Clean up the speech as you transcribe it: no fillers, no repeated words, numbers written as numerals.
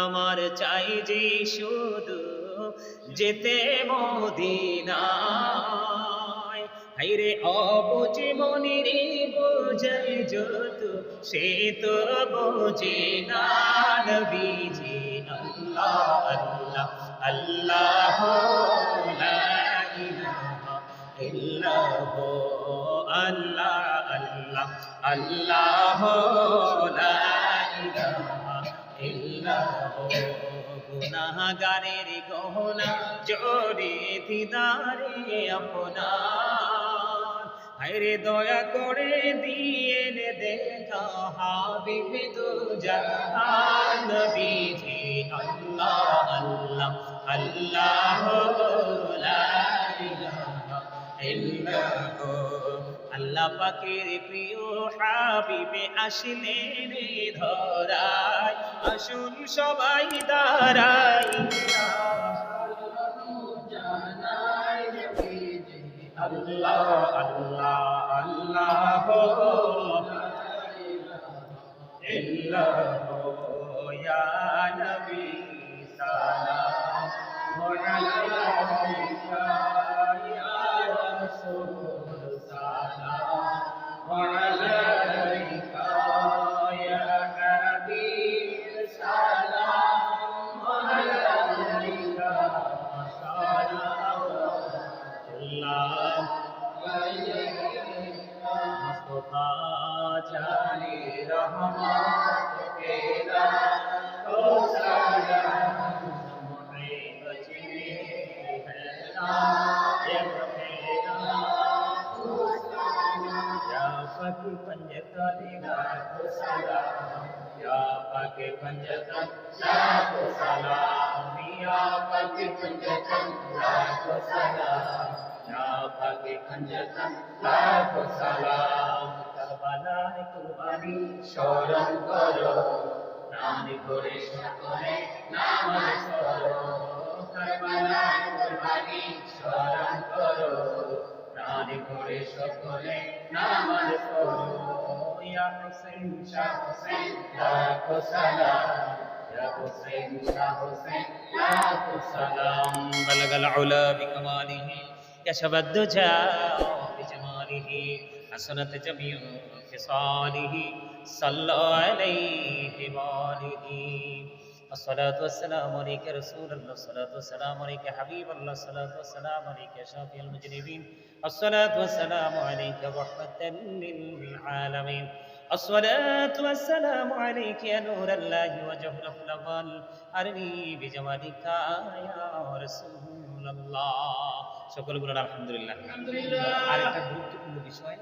আমার চাই যে শুধু যেতে মদিনায়। হায়রে অবুঝ মনের বোঝাই যত সে তো বোঝে না নবীজি। আল্লাহ আল্লাহ আল্লাহ লা ইলাহা ইল্লাল্লাহ আল্লাহ আল্লাহ আল্লাহ লা ইলাহা ইল্লাল্লাহ। গুনাহগারের গহনা জোরে দিদারে আপনার। হায়রে দয়া করে দিয়ে দেখা হাবিব দু জাহান নবীজি। আল্লাহ আল্লাহ আল্লাহ লা ইলাহা ইল্লাল্লাহ। আল্লাহ পাকের প্রিয় হাবিবে আসলেন ধরায়, আসুন সবাই দাঁড়াই আল্লাহ আল্লাহ আল্লাহ ইল্লাল্লাহ ইয়া নবী সালাম আলাইকা ইয়া রাসূল সালাম আলাইকা ইয়া হাবিব সালাম আলাইকা সালাম মুস্তাফা জানি রহমত के तो सालाम मुहिब जिने है नायक मेरा या पकी पंजतन लाखो सलाम या पकी पंजतन लाखो सलाम या पकी पंजतन लाखो सलाम या पकी पंजतन लाखो सलाम। करबलाय कुर्बानी স্মরণ করো, প্রাণ ভরে সকলে নামাজ পড়ো। কারবালায় কুরবানি স্মরণ করো, প্রাণ ভরে সকলে নামাজ পড়ো। ইয়া হুসাইন শাহ হুসাইন লাখো সালাম, ইয়া হুসাইন শাহ হুসাইন লাখো সালাম। বালাগাল উলা বিকামালিহি কাশাবাদ দুজা বিজামালিহি হাসানাত জামিউ خصاله صلى عليه وآله. الصلاة والسلام عليك رسول الله، الصلاة والسلام عليك حبيب الله، الصلاة والسلام عليك شافي المجرمين، الصلاة والسلام عليك رحمة للعالمين، الصلاة والسلام عليك يا نور الله وجهر الأفضل أرني بجمالك يا رسول الله. সকল বলুন আলহামদুলিল্লাহ। আরেকটা গুরুত্বপূর্ণ বিষয়